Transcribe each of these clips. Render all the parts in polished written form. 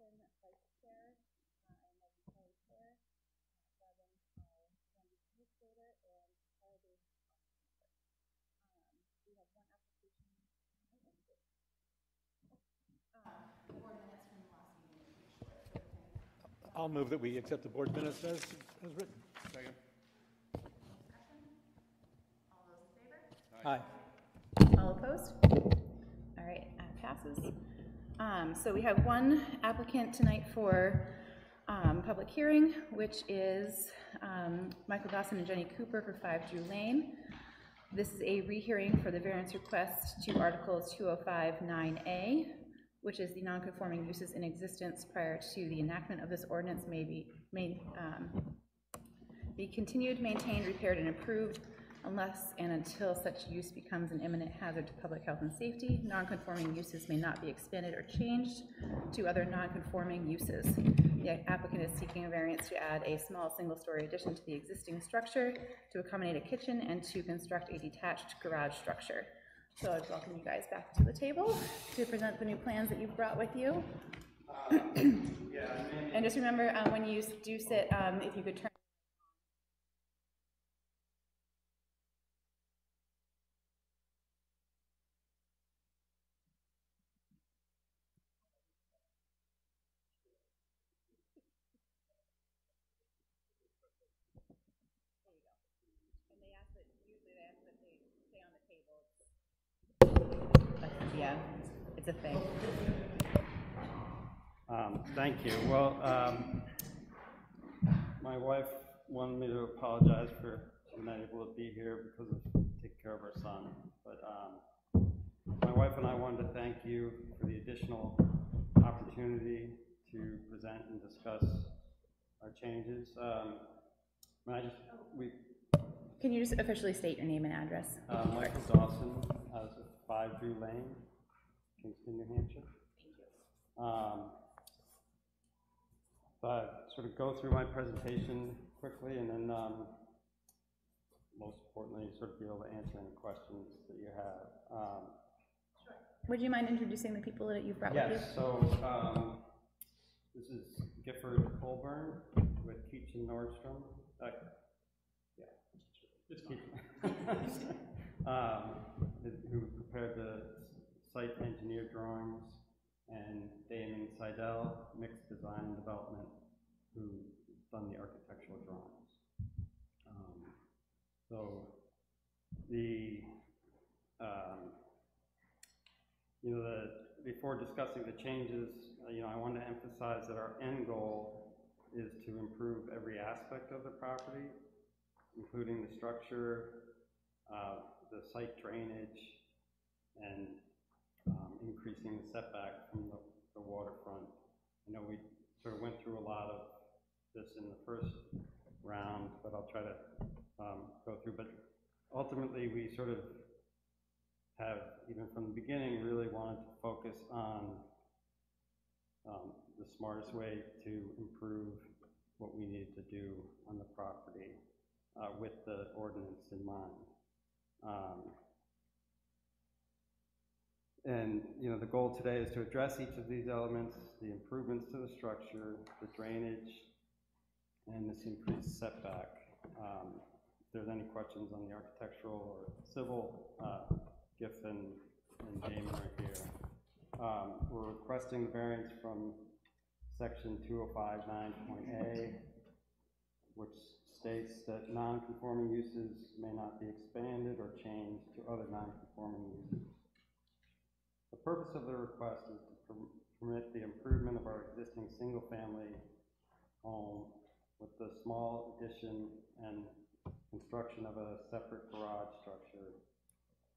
Kingston Vice Chair and Megan Kelly Chair, Devin, our young administrator, and Harvey. We have one application tonight. The board minutes from the last meeting are pretty short, so I'll move that we accept the board minutes as written. Second. discussion. All those in favor? Aye. All opposed? All right, passes. So we have one applicant tonight for public hearing, which is Michael Dawson and Jenny Cooper for 5 Drew Lane. This is a rehearing for the variance request to Articles 205-9A, which is the non-conforming uses in existence prior to the enactment of this ordinance may be continued, maintained, repaired, and improved unless and until such use becomes an imminent hazard to public health and safety. Non-conforming uses may not be expanded or changed to other non-conforming uses. The applicant is seeking a variance to add a small single-story addition to the existing structure to accommodate a kitchen and to construct a detached garage structure. So I'd welcome you guys back to the table to present the new plans that you've brought with you. And just remember, when you do sit, if you could turn. Stay on the table. Yeah, it's a thing. Thank you. Well, my wife wanted me to apologize for not able to be here because of taking care of our son. But my wife and I wanted to thank you for the additional opportunity to present and discuss our changes. Can you just officially state your name and address? Michael Dawson, 5 Drew Lane, Kingston, New Hampshire. Thank you. Sort of go through my presentation quickly, and then most importantly, sort of be able to answer any questions that you have. Sure. Would you mind introducing the people that you've brought with you? Yes, so this is Gifford Colburn with Kingston Nordstrom. It's fine. Who prepared the site engineer drawings, and Damon Seidel, Mixed Design and Development, who's done the architectural drawings. Before discussing the changes, I want to emphasize that our end goal is to improve every aspect of the property, including the structure, the site drainage, and increasing the setback from the waterfront. I know we sort of went through a lot of this in the first round, but I'll try to go through. But ultimately, we sort of have, even from the beginning, really wanted to focus on the smartest way to improve what we needed to do on the property with the ordinance in mind. The goal today is to address each of these elements: the improvements to the structure, the drainage, and this increased setback. If there's any questions on the architectural or civil, Giff and Damon are here. We're requesting the variance from section 205-9.A, which states that non-conforming uses may not be expanded or changed to other non-conforming uses. The purpose of the request is to permit the improvement of our existing single-family home with the small addition and construction of a separate garage structure.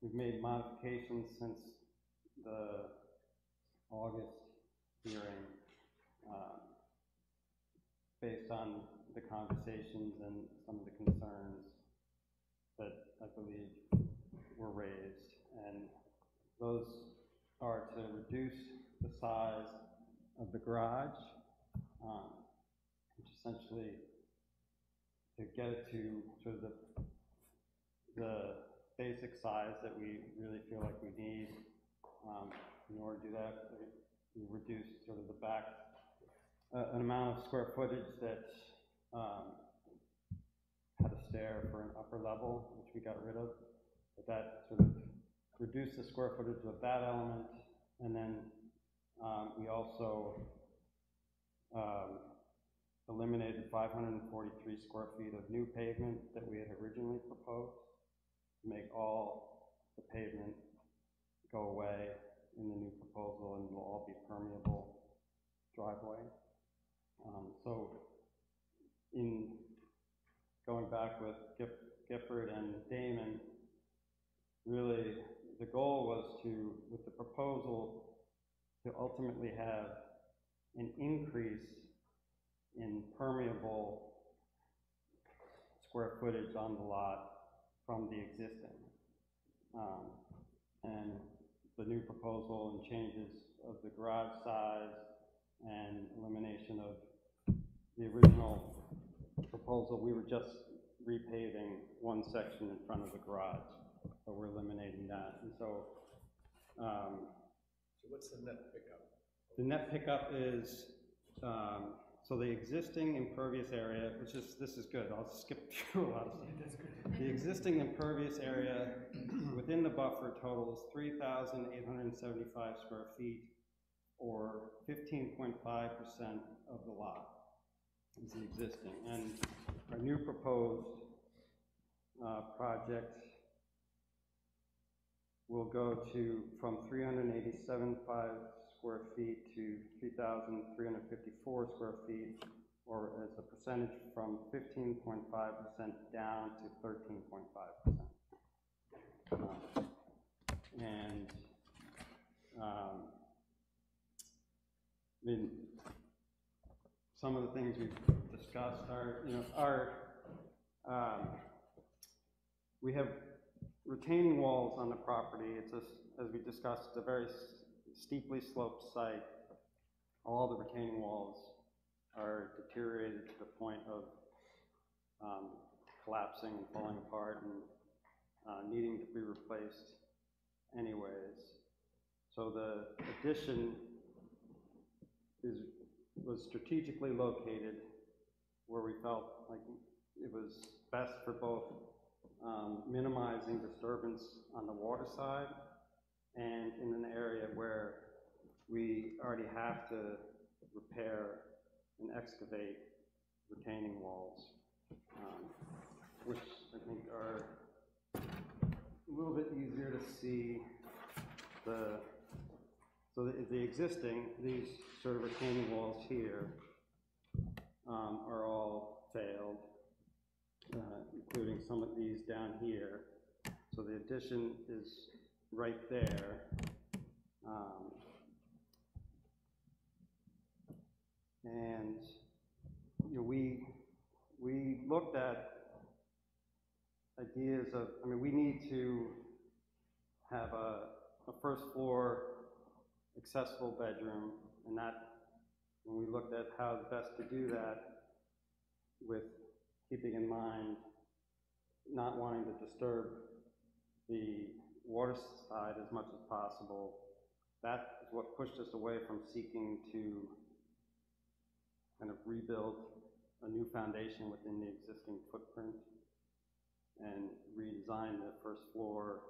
We've made modifications since the August hearing based on the conversations and some of the concerns that I believe were raised. And those are to reduce the size of the garage, which essentially to get it to sort of the basic size that we really feel like we need. In order to do that, we reduce sort of the back an amount of square footage that had a stair for an upper level, which we got rid of. But that sort of reduced the square footage of that element, and then we also eliminated 543 square feet of new pavement that we had originally proposed to make all the pavement go away in the new proposal, and will all be permeable driveway. So in going back with Gifford and Damon, really the goal was to, with the proposal, to ultimately have an increase in permeable square footage on the lot from the existing. And the new proposal and changes of the garage size and elimination of the original proposal, we were just repaving one section in front of the garage, but we're eliminating that. And so, So what's the net pickup? the net pickup is, so the existing impervious area, which is, this is good, I'll skip through a lot of stuff. That's good. The existing impervious area within the buffer totals 3,875 square feet, or 15.5% of the lot is the existing. And our new proposed project will go to from 387.5 square feet to 3,354 square feet, or as a percentage from 15.5% down to 13.5%. And I mean, some of the things we've discussed are, we have retaining walls on the property. It's as we discussed, it's a very steeply sloped site. All the retaining walls are deteriorated to the point of collapsing and falling apart and needing to be replaced anyways. So the addition was strategically located where we felt like it was best for both minimizing disturbance on the water side and in an area where we already have to repair and excavate retaining walls, which I think are a little bit easier to see. So the existing, these sort of retaining walls here are all failed, including some of these down here. So the addition is right there. And we looked at ideas of, I mean, we need to have a first floor accessible bedroom, and that, when we looked at how best to do that, with keeping in mind not wanting to disturb the water side as much as possible, that is what pushed us away from seeking to kind of rebuild a new foundation within the existing footprint and redesign the first floor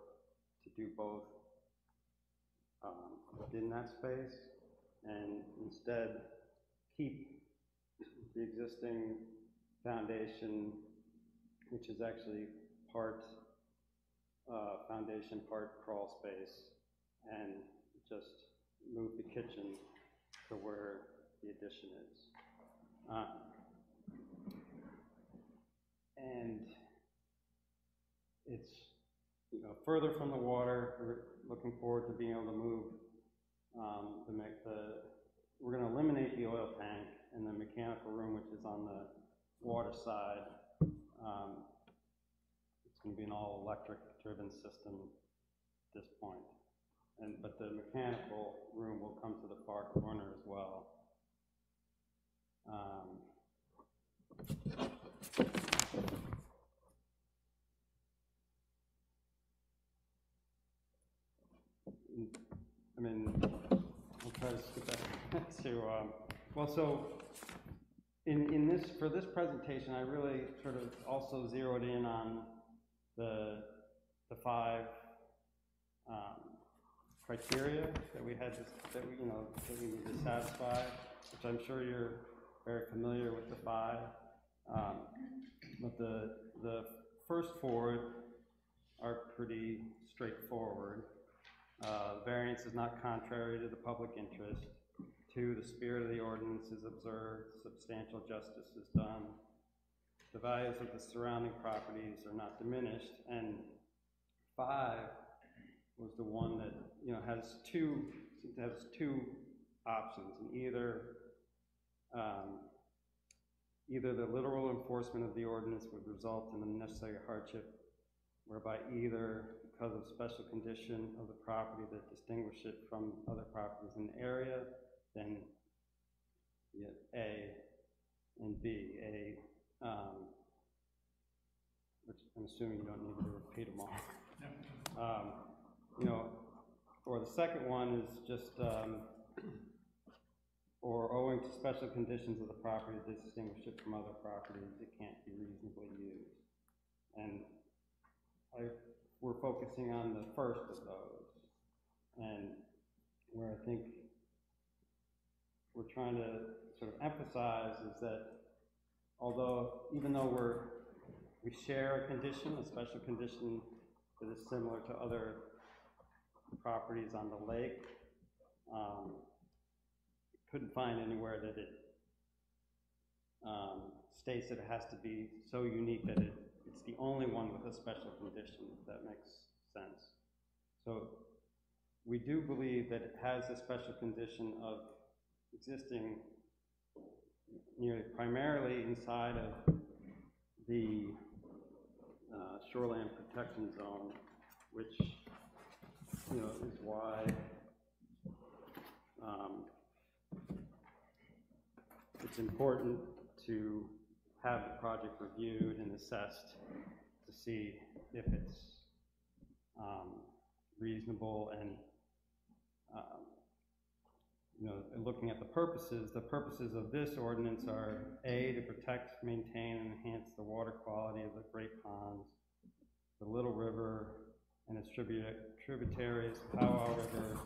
to do both within that space, and instead keep the existing foundation, which is actually part foundation, part crawl space, and just move the kitchen to where the addition is. And it's, further from the water. We're looking forward to being able to move we're going to eliminate the oil tank and the mechanical room, which is on the water side. It's going to be an all electric driven system at this point. But the mechanical room will come to the far corner as well. I mean, I'll try to skip back to Well, so in this, for this presentation, I really sort of also zeroed in on the 5 criteria that we had to, that we need to satisfy, which I'm sure you're very familiar with the 5. But the first 4 are pretty straightforward. Variance is not contrary to the public interest. 2, the spirit of the ordinance is observed, substantial justice is done. The values of the surrounding properties are not diminished. And 5 was the one that has two options, and either the literal enforcement of the ordinance would result in unnecessary hardship, whereby either because of special condition of the property that distinguish it from other properties in the area, then A, and B. A, which I'm assuming you don't need to repeat them all. Or the second one is just, or owing to special conditions of the property that distinguish it from other properties, it can't be reasonably used. And we're focusing on the first of those, and where I think we're trying to sort of emphasize is that even though we share a condition, a special condition that is similar to other properties on the lake, couldn't find anywhere that it states that it has to be so unique that it's the only one with a special condition, if that makes sense. So we do believe that it has a special condition of existing nearly primarily inside of the shoreline protection zone, which is why it's important to have the project reviewed and assessed to see if it's reasonable, and looking at the purposes of this ordinance are A, to protect, maintain, and enhance the water quality of the Great Ponds, the Little River, and its tributaries, Powwow River,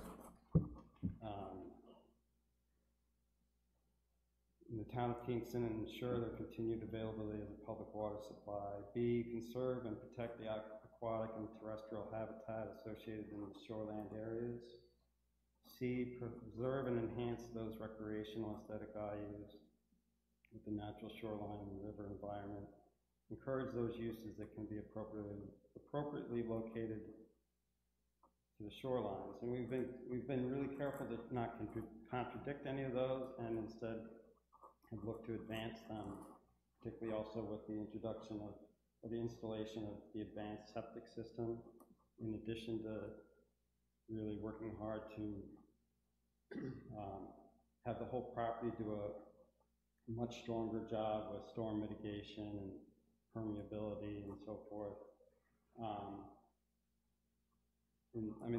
in the town of Kingston, and ensure their continued availability as a public water supply. B, conserve and protect the aquatic and terrestrial habitat associated in the shoreland areas. C, preserve and enhance those recreational aesthetic values with the natural shoreline and river environment. Encourage those uses that can be appropriately located to the shorelines. And we've been really careful to not contradict any of those, and instead have looked to advance them, particularly also with the introduction of, or the installation of the advanced septic system, in addition to really working hard to have the whole property do a much stronger job with storm mitigation and permeability and so forth.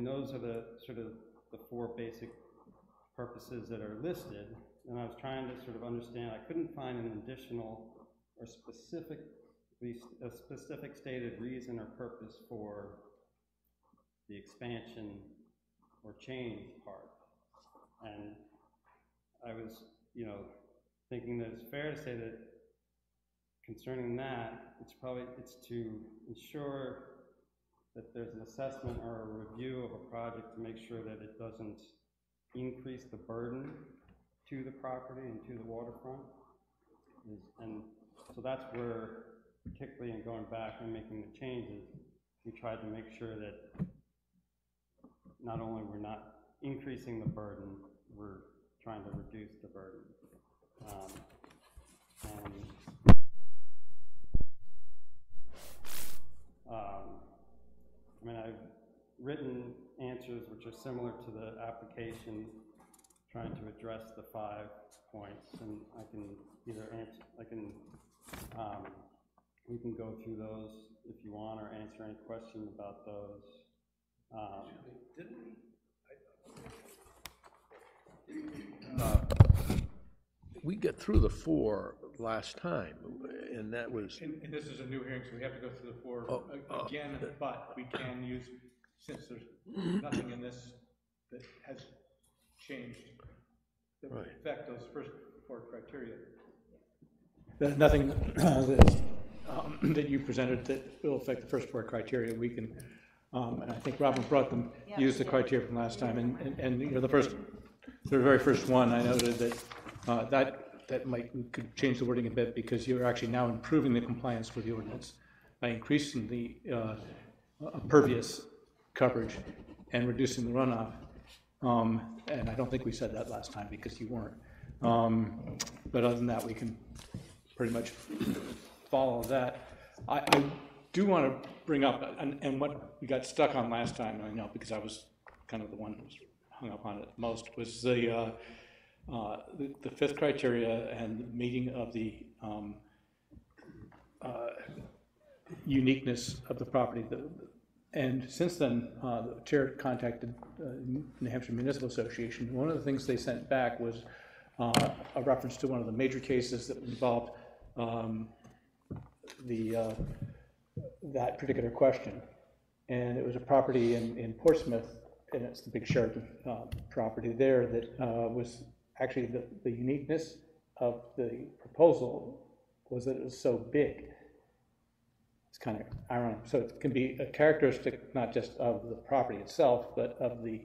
Those are the sort of the 4 basic purposes that are listed, and I was trying to sort of understand. I couldn't find an additional or a specific stated reason or purpose for the expansion or change part. And I was, thinking that it's fair to say that concerning that, it's to ensure that there's an assessment or a review of a project to make sure that it doesn't increase the burden to the property and to the waterfront. And so that's where, particularly in going back and making the changes, we tried to make sure that not only we're not increasing the burden, we're trying to reduce the burden. I've written answers which are similar to the application, trying to address the 5 points, and I can either answer, we can go through those if you want, or answer any questions about those. we got through the 4 last time, and that was, And this is a new hearing, so we have to go through the 4 again, but we can use, since there's nothing in this that has changed, that would affect those first 4 criteria. There's nothing that you presented that will affect the first 4 criteria. We can, and I think Robin brought them, used the criteria from last time, and you know, the very first one, I noted that that could change the wording a bit, because you're actually now improving the compliance with the ordinance by increasing the pervious coverage and reducing the runoff. And I don't think we said that last time because you weren't. But other than that, we can pretty much follow that. I do want to bring up, and what we got stuck on last time, I know because I was kind of the one who was hung up on it most, was the 5th criteria and the meeting of the uniqueness of the property. And since then, the chair contacted New Hampshire Municipal Association. One of the things they sent back was a reference to one of the major cases that involved that particular question. And it was a property in Portsmouth, and it's the big Sheraton property there that was actually the uniqueness of the proposal was that it was so big. It's kind of ironic. So it can be a characteristic not just of the property itself, but of the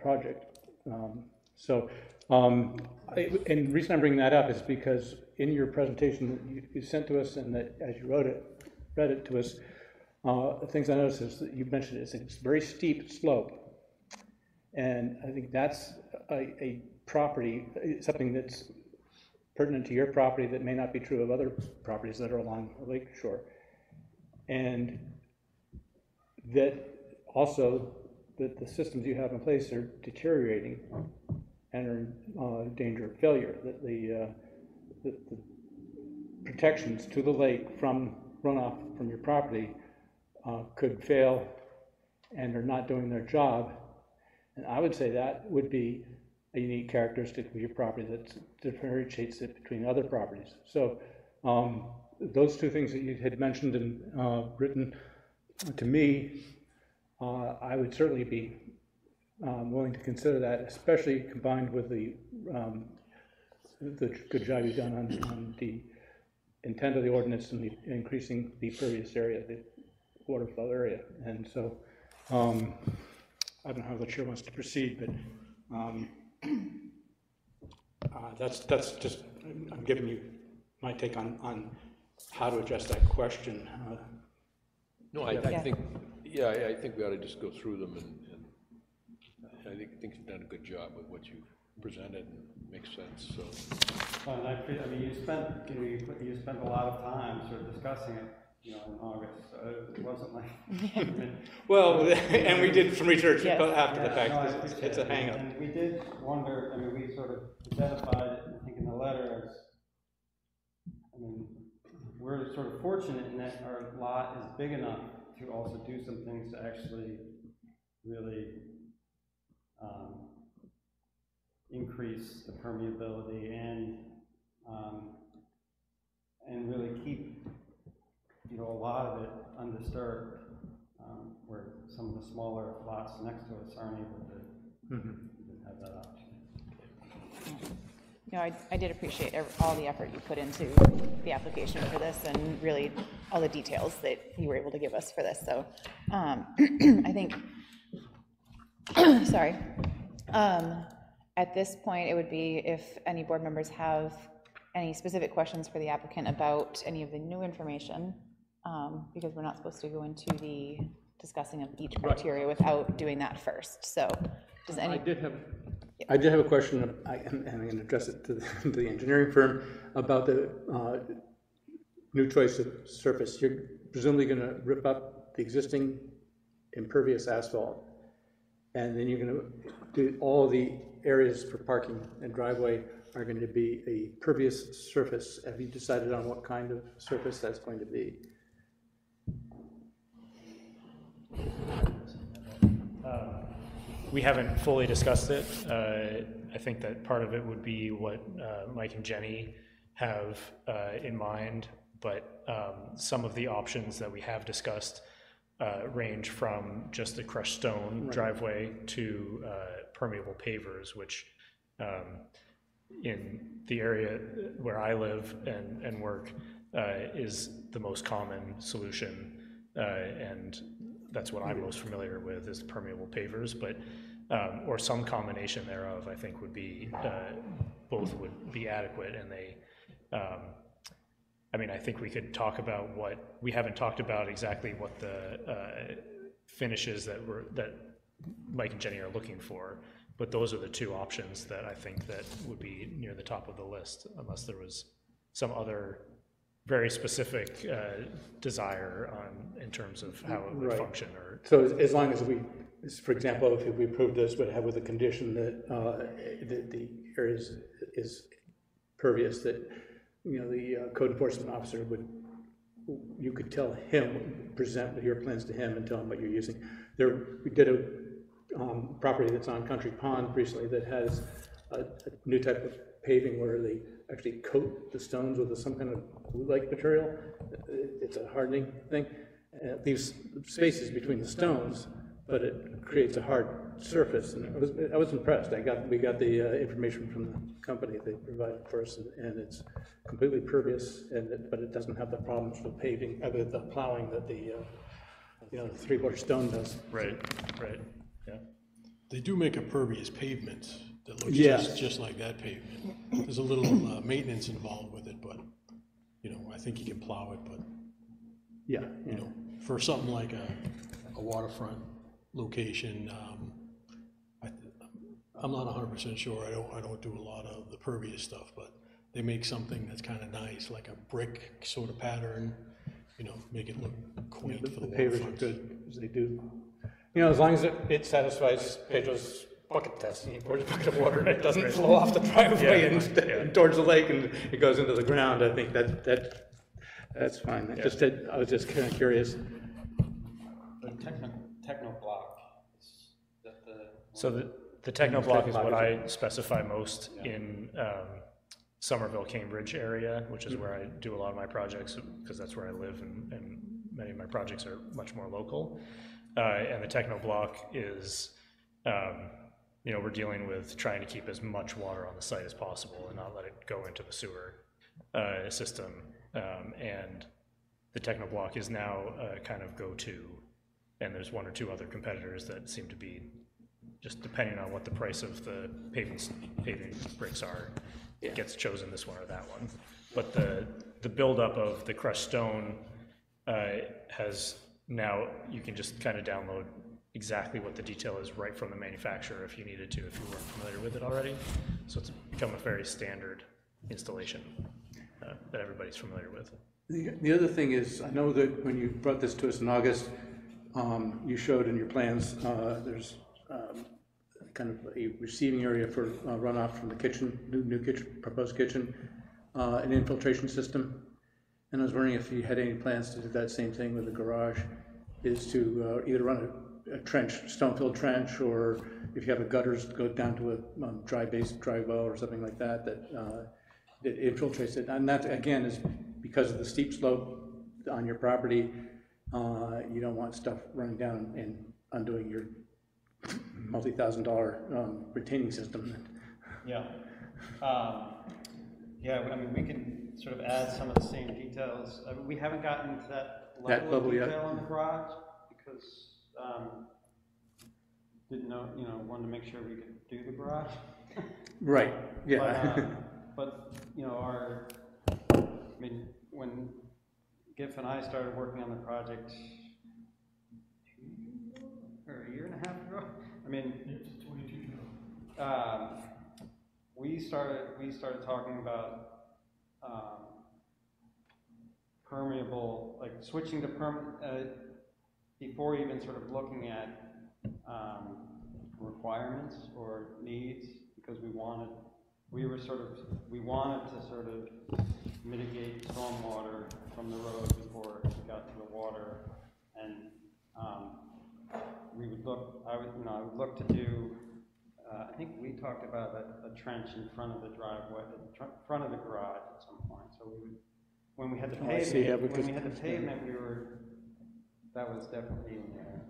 project. And the reason I'm bringing that up is because in your presentation that you sent to us, and that as you read it to us, the things I noticed is that you mentioned it's a very steep slope, and I think that's a property, something that's pertinent to your property that may not be true of other properties that are along the lake shore, and that also that the systems you have in place are deteriorating and are in danger of failure, that the protections to the lake from runoff from your property could fail and are not doing their job. And I would say that would be a unique characteristic of your property that differentiates it between other properties. So those 2 things that you had mentioned and written to me, I would certainly be willing to consider that, especially combined with the good job you've done on the intent of the ordinance and increasing the pervious area, the water flow area. And so I don't know how the chair wants to proceed, but that's just, I'm giving you my take on how to address that question. no, I think, yeah, I think we ought to just go through them, and I think you've done a good job with what you presented, and it makes sense. So, and I mean, you spent a lot of time sort of discussing it, you know, in August. So it wasn't like. I mean, well, and we did some research after the fact. No, it's a hang-up. And we did wonder. I mean, we sort of identified it, I think, in the letter as. I mean, we're sort of fortunate in that our lot is big enough to also do some things to actually really increase the permeability and really keep, you know, a lot of it undisturbed, where some of the smaller lots next to us aren't able to have that option. No, I did appreciate all the effort you put into the application for this, and really all the details that you were able to give us for this. So I think, sorry, at this point it would be if any board members have any specific questions for the applicant about any of the new information, because we're not supposed to go into the discussing of each criteria without doing that first. So does any... I did have a question, and I'm going to address it to the engineering firm about the new choice of surface. You're presumably going to rip up the existing impervious asphalt, and then you're going to do all the areas for parking and driveway are going to be a pervious surface. Have you decided on what kind of surface that's going to be? We haven't fully discussed it. I think that part of it would be what Mike and Jenny have in mind, but some of the options that we have discussed range from just a crushed stone driveway to permeable pavers, which in the area where I live and work is the most common solution, and that's what I'm most familiar with is permeable pavers, but or some combination thereof I think would be both would be adequate, and they I mean, I think we could talk about we haven't talked about exactly what the finishes that Mike and Jenny are looking for, but those are the two options that I think that would be near the top of the list, unless there was some other very specific desire in terms of how it would function. Or so as long as we, for example, if we approve this, would have with a condition that the area is pervious, that the code enforcement officer you could tell him, present your plans to him and tell him what you're using. We did a property that's on Country Pond recently that has a new type of paving where they actually coat the stones with some kind of glue-like material. It's a hardening thing. And it leaves spaces between the stones, but it creates a hard surface. And I was impressed. We got the information from the company they provided for us, and it's completely pervious, but it doesn't have the problems with paving, with the plowing that the the three-quarter stone does. Right, yeah. They do make a pervious pavement that looks just like that pavement. There's a little maintenance involved with it, but I think you can plow it. But for something like a waterfront location, I'm not 100% sure. I don't do a lot of the pervious stuff, but they make something that's kind of nice, like a brick sort of pattern. Make it look quaint for the pavers are good, as they do. As long as it satisfies Pedro's bucket test, and he pours a bucket of water and it doesn't flow off the driveway and towards the lake and it goes into the ground, I think that's fine. I was just kind of curious. The techno block, is that So the techno block is what I specify most in Somerville, Cambridge area, which is where I do a lot of my projects, because that's where I live, and many of my projects are much more local. And the techno block is, we're dealing with trying to keep as much water on the site as possible and not let it go into the sewer system. And the techno block is now kind of go-to, and there's one or two other competitors that seem to be, just depending on what the price of the paving bricks are, it gets chosen this one or that one. But the buildup of the crushed stone has now, you can just kind of download exactly what the detail is right from the manufacturer if you needed to, if you weren't familiar with it already. So it's become a very standard installation that everybody's familiar with. The other thing is, I know that when you brought this to us in August, you showed in your plans there's kind of a receiving area for runoff from the kitchen, new kitchen, proposed kitchen, an infiltration system. And I was wondering if you had any plans to do that same thing with the garage, is to either run a trench, stone-filled trench, or if you have a gutters, go down to a dry well or something like that, that it infiltrates it. And that, again, is because of the steep slope on your property. You don't want stuff running down and undoing your multi-$1,000 retaining system. Yeah. I mean, we can sort of add some of the same details. I mean, we haven't gotten to that level of detail on the garage because didn't know, wanted to make sure we could do the garage. Right. Yeah. But when Giff and I started working on the project a year and a half ago, we started talking about permeable, like switching to before even sort of looking at requirements or needs, because we wanted to sort of mitigate stormwater from the road before we got to the water, and I would look to do I think we talked about a trench in front of the driveway, front of the garage at some point, so we would, when we had the pavement, that was definitely in there.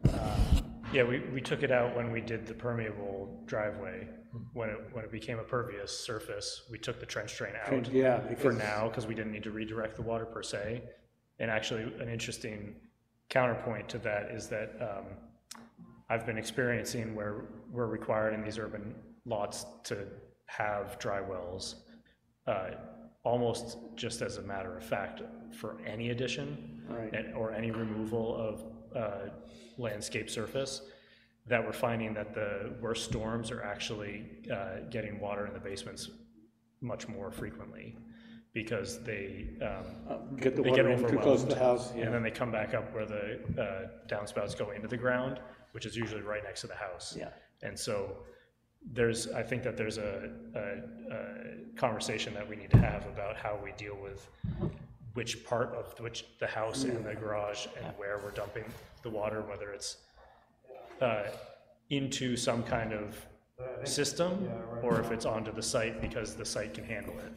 Yeah, we took it out when we did the permeable driveway. When it became a pervious surface, we took the trench drain out. Yeah, for now, because we didn't need to redirect the water per se. And actually, an interesting counterpoint to that is that I've been experiencing where we're required in these urban lots to have dry wells, almost just as a matter of fact, for any addition or any removal of landscape surface, that we're finding that the worst storms are actually getting water in the basements much more frequently, because they get the they water get in too close to the house. and then they come back up where the downspouts go into the ground, which is usually right next to the house. Yeah. And so I think that there's a conversation that we need to have about how we deal with which part of the house and the garage and where we're dumping the water, whether it's into some kind of system or if it's onto the site because the site can handle it.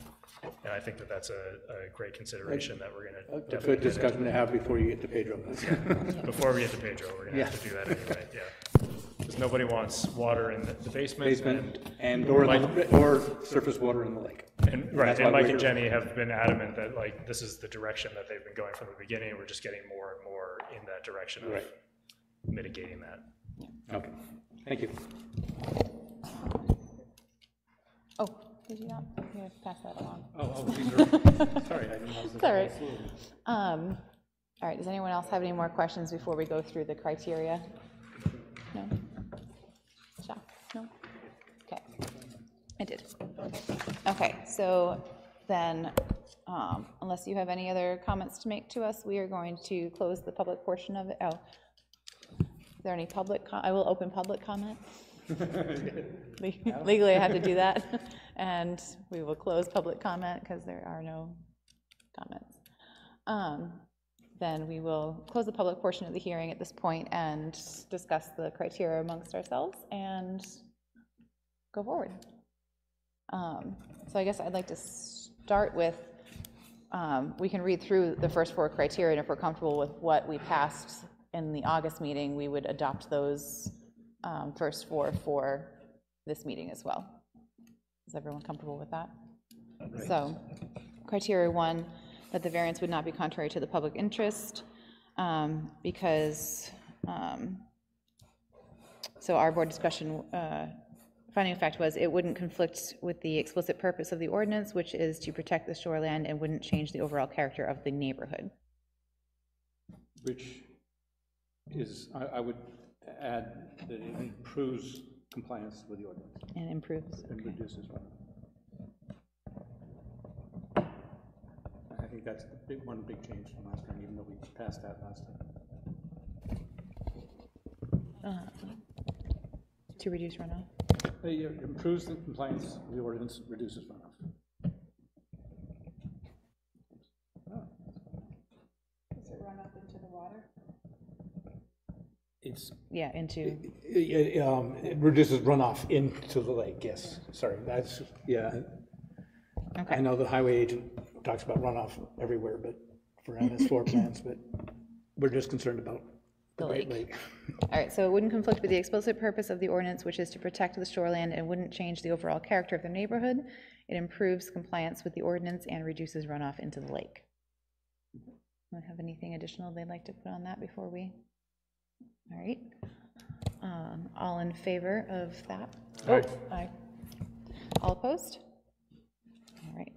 And I think that that's a great consideration that we're going to A good discussion to have before you get to Pedro. before we get to Pedro, we're going to have to do that anyway, yeah. Because nobody wants water in the basement. Or surface water in the lake. And Mike and Jenny have been adamant that like this is the direction that they've been going from the beginning. We're just getting more and more in that direction of mitigating that. Okay, thank you. Oh, did you not? Here, pass that along. These are, sorry, I didn't know. It's all right. All right, does anyone else have any more questions before we go through the criteria? No? Jack? No? Okay, I did. Okay, so then, unless you have any other comments to make to us, we are going to close the public portion of it. Oh, is there any public, I will open public comment. Legally, I have to do that. And we will close public comment because there are no comments. Then we will close the public portion of the hearing at this point and discuss the criteria amongst ourselves and go forward. So I guess I'd like to start with, we can read through the first 4 criteria, and if we're comfortable with what we passed in the August meeting, we would adopt those first 4 for this meeting as well. Is everyone comfortable with that? Right. So, criteria 1, that the variance would not be contrary to the public interest, because, so our board discussion, finding of fact was it wouldn't conflict with the explicit purpose of the ordinance, which is to protect the shoreland, and wouldn't change the overall character of the neighborhood. Which is, I would add that it improves compliance with the ordinance. And improves. And reduces runoff. I think that's the one big change from last time, even though we passed that last time. To reduce runoff? It improves the compliance with the ordinance, reduces runoff. Does it run up into the water? It's into it reduces runoff into the lake. Yes, sorry. That's Okay. I know the highway agent talks about runoff everywhere, but for MS4 plans, but we're just concerned about the Great Lake. All right. So it wouldn't conflict with the explicit purpose of the ordinance, which is to protect the shoreland, and wouldn't change the overall character of the neighborhood. It improves compliance with the ordinance and reduces runoff into the lake. Do you have anything additional they'd like to put on that before we? All right. All in favor of that? Aye. Aye. All opposed? All right.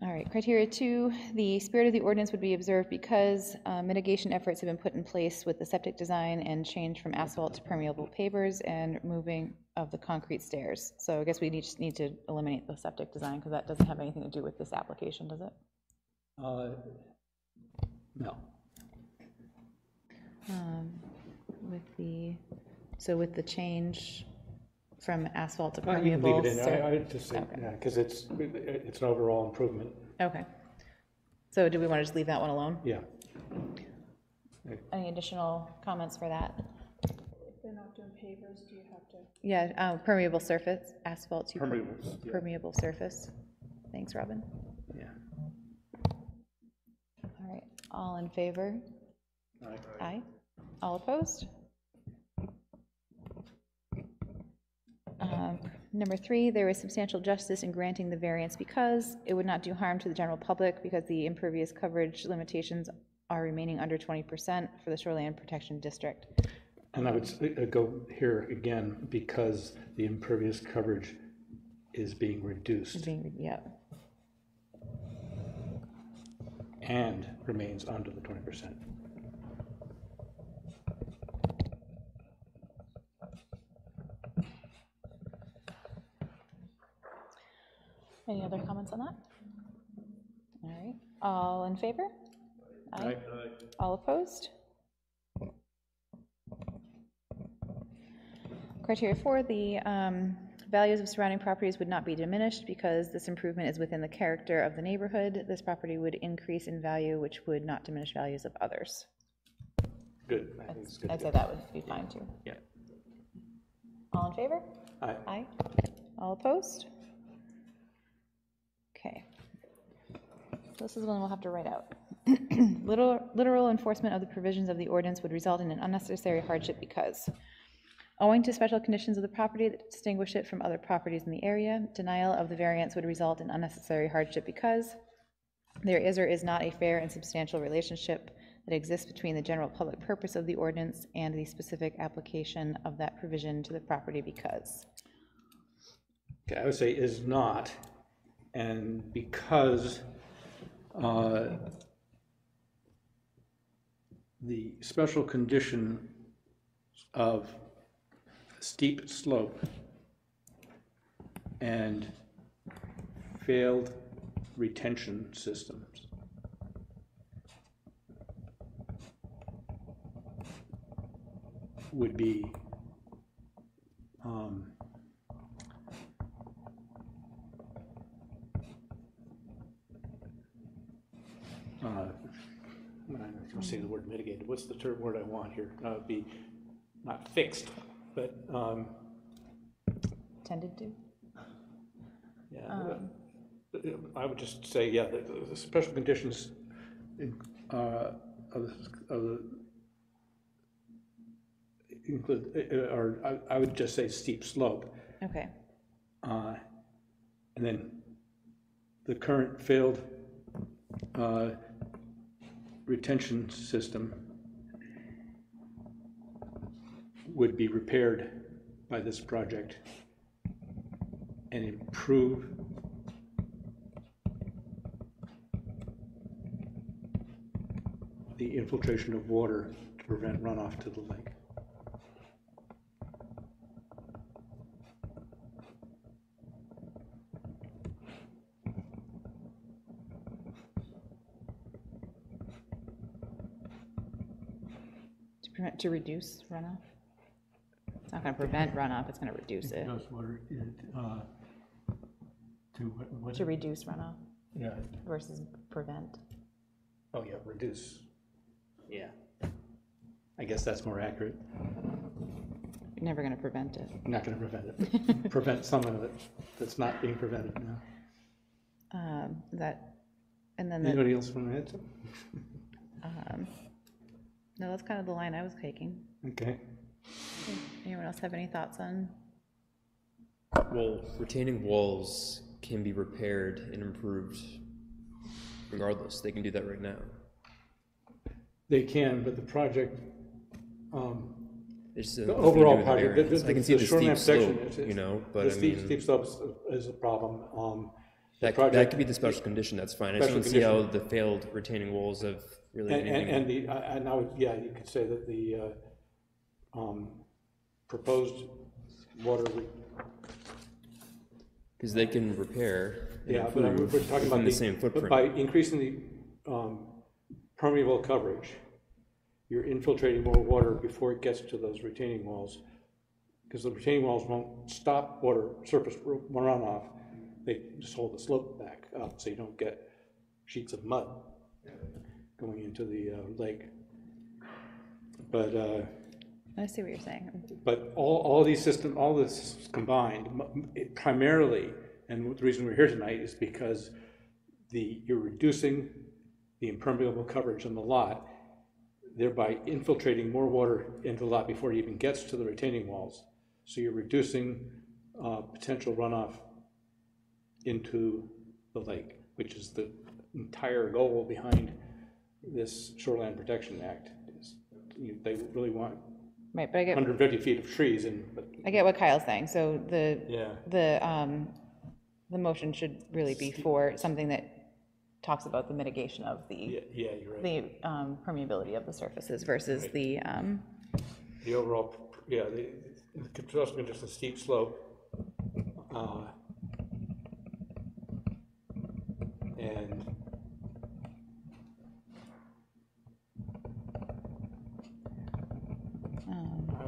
All right, criteria 2, the spirit of the ordinance would be observed because mitigation efforts have been put in place with the septic design and change from asphalt to permeable pavers and moving of the concrete stairs. So I guess we just need to eliminate the septic design because that doesn't have anything to do with this application, does it? No. With the change from asphalt to You can permeable. leave it in. I would just say, because it's an overall improvement. Okay. So do we want to just leave that one alone? Yeah. Any additional comments for that? If they're not doing pavers, do you have to? Yeah, permeable surface, asphalt to Permeable, yeah. permeable surface. Thanks, Robin. Yeah. All right, all in favor? Aye. Aye. All opposed? Number 3, there is substantial justice in granting the variance because it would not do harm to the general public because the impervious coverage limitations are remaining under 20% for the Shoreline Protection District. And I would go here again, because the impervious coverage is being reduced Yeah. and remains under the 20%. Any other comments on that? All right, all in favor? Aye. All opposed? Criteria 4, the values of surrounding properties would not be diminished because this improvement is within the character of the neighborhood. This property would increase in value, which would not diminish values of others. Good. I think it's good. I'd say that would be fine too. Yeah. All in favor? Aye. Aye. All opposed? Okay. This is one we'll have to write out. Literal enforcement of the provisions of the ordinance would result in an unnecessary hardship because owing to special conditions of the property that distinguish it from other properties in the area, denial of the variance would result in unnecessary hardship because there is or is not a fair and substantial relationship that exists between the general public purpose of the ordinance and the specific application of that provision to the property because. Okay, I would say is not, and because the special condition of steep slope and failed retention systems would be I'm saying the word mitigated. What's the term word I want here? It'd be not fixed, but Tended to? yeah. I would just say, yeah, the special conditions of the include, or I would just say steep slope. Okay. And then the current failed retention system would be repaired by this project and improve the infiltration of water to prevent runoff to the lake. To reduce runoff? It's not going to prevent runoff, it's going to reduce it. To reduce runoff Yeah. versus prevent. Oh, yeah, reduce. Yeah. I guess that's more accurate. You're never going to prevent it. I'm not going to prevent it. Prevent some of it that's not being prevented now. And then Anybody else want to add something? no, that's kind of the line I was taking. Okay. Anyone else have any thoughts on? Well, retaining walls can be repaired and improved regardless. They can do that right now. They can, but the project, It's the overall project, I can see the shoreline steep protection slope, you know, but the I mean, steep slope is a problem. that could be the special condition. That's fine. I just Special don't see how condition. the failed retaining walls have really anything. And I would, yeah, you could say that the proposed water, Because they can repair and yeah, but improve we're talking about within the same but footprint. by increasing the permeable coverage, you're infiltrating more water before it gets to those retaining walls, because the retaining walls won't stop water surface runoff. They just hold the slope back up so you don't get sheets of mud going into the lake. But, I see what you're saying. but all this combined, primarily, and the reason we're here tonight is because you're reducing the impermeable coverage on the lot, thereby infiltrating more water into the lot before it even gets to the retaining walls. So you're reducing potential runoff into the lake, which is the entire goal behind this Shoreline Protection Act. They really want Right, but I get 150 feet of trees, but I get what Kyle's saying. So yeah, the motion should really be for something that talks about the mitigation of the yeah, you're right. the permeability of the surfaces versus the overall, yeah, the construction is just a steep slope. And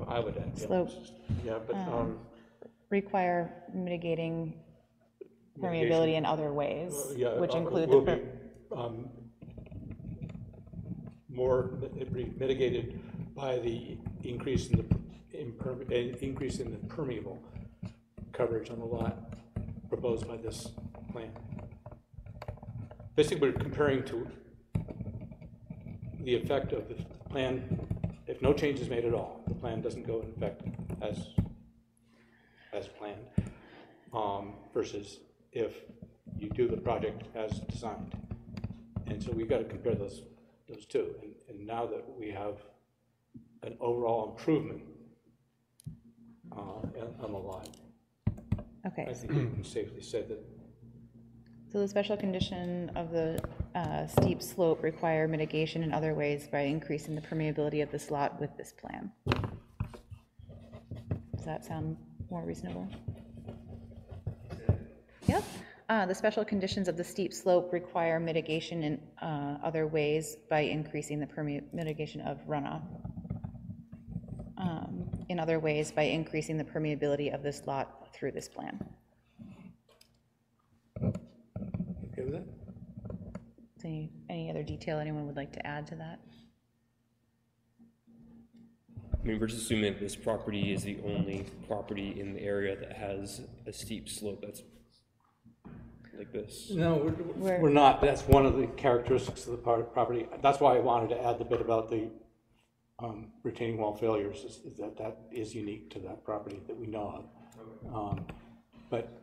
I would add slope. Yeah, but require mitigating permeability in other ways, yeah, which include will the be more mitigated by the increase in the permeable coverage on the lot proposed by this plan. Basically, we're comparing to the effect of the plan. If no change is made at all, the plan doesn't go in effect as planned, versus if you do the project as designed. And so we've got to compare those two. And now that we have an overall improvement on the lot, okay. I think you can safely say that. So the special condition of the steep slope require mitigation in other ways by increasing the permeability of this lot with this plan. Does that sound more reasonable? Yep. The special conditions of the steep slope require mitigation in other ways by increasing the mitigation of runoff. In other ways by increasing the permeability of this lot through this plan. Okay with that? Any other detail anyone would like to add to that? I mean, we're just assuming that this property is the only property in the area that has a steep slope that's like this. No, we're not. That's one of the characteristics of the property. That's why I wanted to add the bit about the retaining wall failures, is that is unique to that property that we know of. But,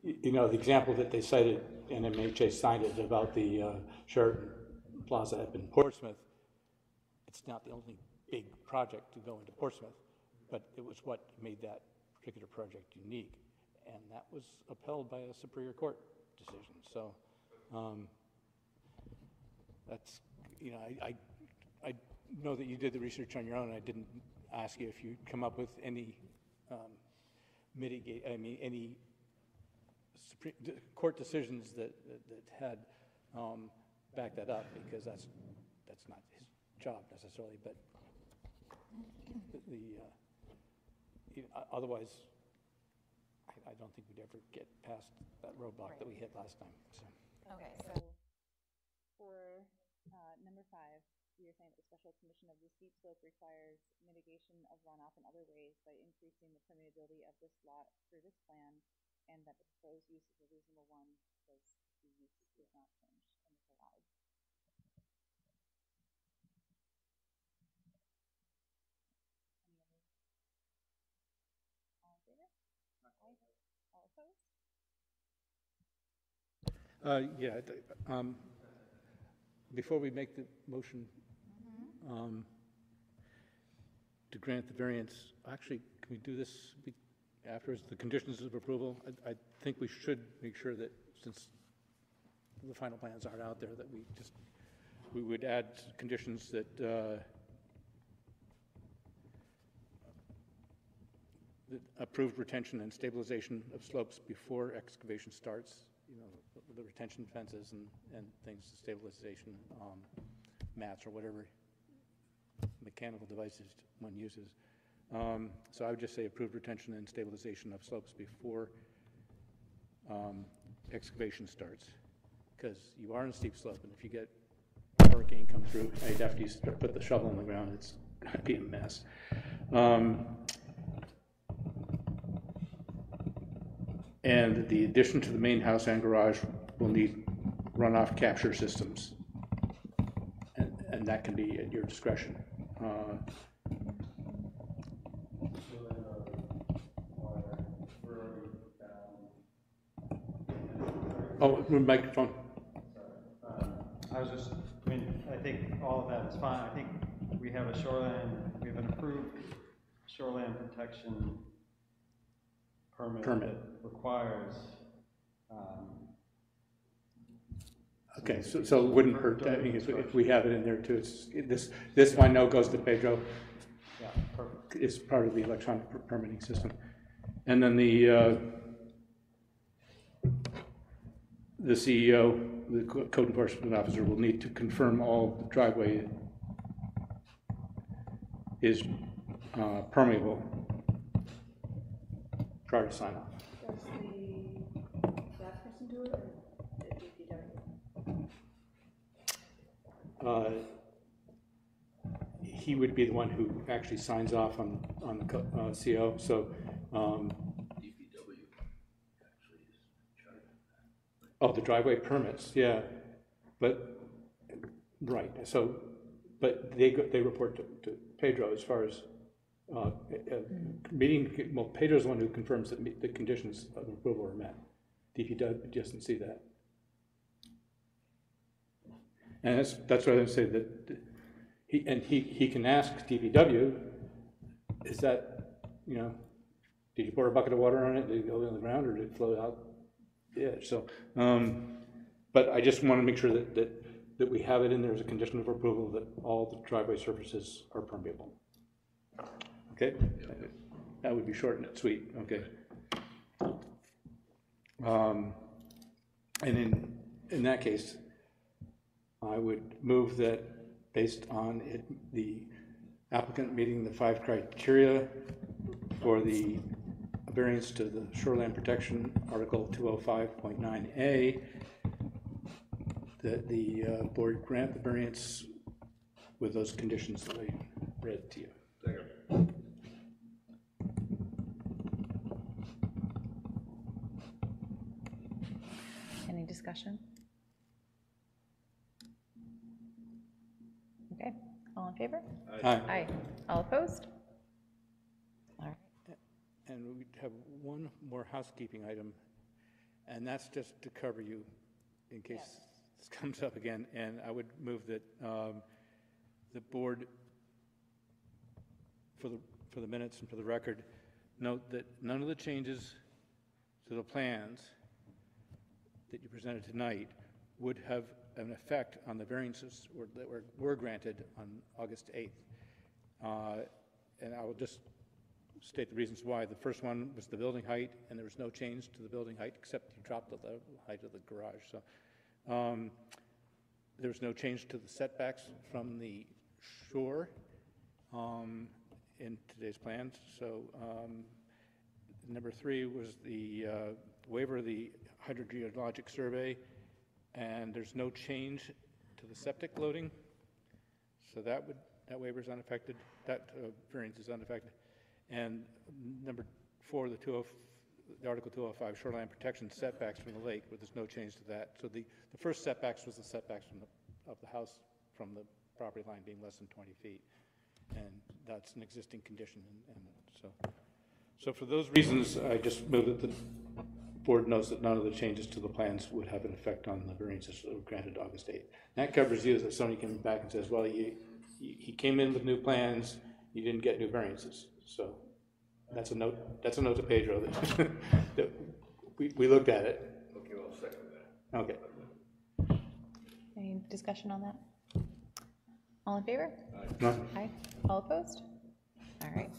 you know, the example that they cited, and MHA cited about the Sheraton Plaza up in Portsmouth, it's not the only big project to go into Portsmouth, but it was what made that particular project unique. And that was upheld by a Superior Court decision. So that's, you know, I know that you did the research on your own. I didn't ask you if you'd come up with any any Supreme Court decisions that had backed that up, because that's not his job necessarily. But otherwise, I don't think we'd ever get past that roadblock that we hit last time. So. Okay, so for number 5, you're saying that the special condition of the steep slope requires mitigation of runoff in other ways by increasing the permeability of this lot through this plan, and that the proposed use is a reasonable one because the use is not changed and is allowed. Any other? All in favor? Aye. All opposed? Before we make the motion to grant the variance, actually, can we do this after the conditions of approval? I think we should make sure that, since the final plans aren't out there, that we would add conditions that approved retention and stabilization of slopes before excavation starts. You know, the retention fences and things, stabilization mats or whatever mechanical devices one uses. So I would just say approved retention and stabilization of slopes before excavation starts, because you are on a steep slope, and if you get a hurricane come through right after you put the shovel in the ground, it's be a mess. And the addition to the main house and garage will need runoff capture systems. And that can be at your discretion. Oh, microphone. I was just, I mean, I think all of that is fine. I think we have a shoreline, we have an approved shoreline protection permit that requires, okay, so it wouldn't hurt, I mean, if we have it in there too, this one now goes to Pedro. yeah, perfect. It's part of the electronic permitting system. And then the CEO, the code enforcement officer, will need to confirm all the driveway is permeable prior to sign off. Does that person do it, or the DPW? He would be the one who actually signs off on the CO, so. Oh, the driveway permits, yeah, but, right, so, but they report to Pedro as far as meeting, well, Pedro's the one who confirms that the conditions of approval are met. DPW doesn't see that. And that's what I would say, that he can ask DPW, is that, you know, did you pour a bucket of water on it, did it go on the ground, or did it flow out? Yeah, so, but I just want to make sure that we have it in there as a condition of approval that all the driveway surfaces are permeable. Okay? That would be short and sweet, okay. And in that case, I would move that based on the applicant meeting the 5 criteria for the variance to the Shoreline Protection Article 205.9A, that the board grant the variance with those conditions that I read to you. Any discussion? Okay, all in favor? Aye. Aye. All opposed? All right. And we have one more housekeeping item, and that's just to cover you in case this comes up again. And I would move that the board, for the minutes and for the record, note that none of the changes to the plans that you presented tonight would have an effect on the variances that were granted on August 8th. And I will just state the reasons why. The first one was the building height, and there was no change to the building height except you dropped the height of the garage. So there was no change to the setbacks from the shore in today's plans. So number 3 was the waiver of the hydrogeologic survey, and there's no change to the septic loading. So that waiver is unaffected. That variance is unaffected. And number 4, the Article 205 shoreline protection setbacks from the lake, but there's no change to that. So the first setbacks was the setbacks of the house from the property line being less than 20 feet, and that's an existing condition. And so for those reasons, I just move that the board knows that none of the changes to the plans would have an effect on the variances that were granted August 8th. That covers you, that somebody comes back and says, well, he came in with new plans, you didn't get new variances. So that's a note to Pedro that we looked at it. Okay, well, I'll second that. Okay. Any discussion on that? All in favor? Aye. No. Aye. All opposed? All right.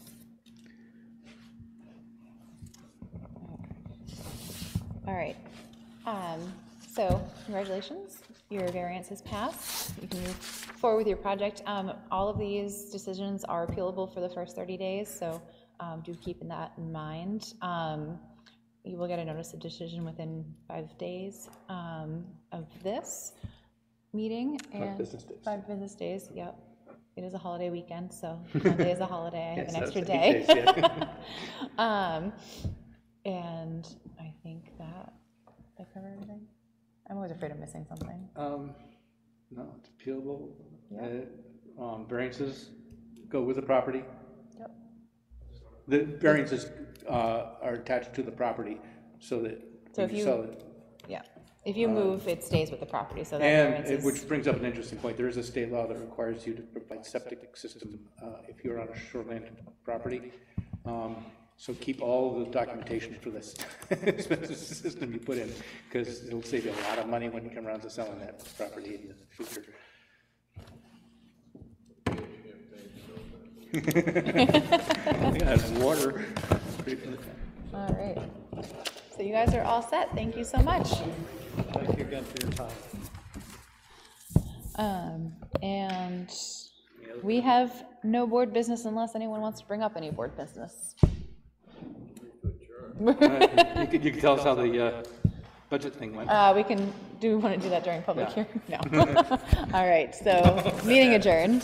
All right. So congratulations, your variance has passed. You can move forward with your project. All of these decisions are appealable for the first 30 days, so do keep that in mind. You will get a notice of decision within 5 days of this meeting. 5 business days. 5 business days, yep. it is a holiday weekend, so Monday is a holiday, I have Yes, an extra those day. weekdays, yeah. And I think that, did I cover everything? I'm always afraid of missing something. No, it's appealable. Yeah. Variances go with the property. Yep. The variances are attached to the property, so that So when if you sell you, it. yeah, if you move, it stays with the property, so that And, variance which is, brings up an interesting point, there is a state law that requires you to provide septic system if you're on a shoreline property. So keep all the documentation for this expensive system you put in, because it'll save you a lot of money when you come around to selling that property in the future. Yeah, it's water. all right. So you guys are all set, thank you so much. Thank you again for your time. And we have no board business unless anyone wants to bring up any board business. You can tell us how the budget thing went. Do we want to do that during public hearing? No. All right, so meeting adjourned.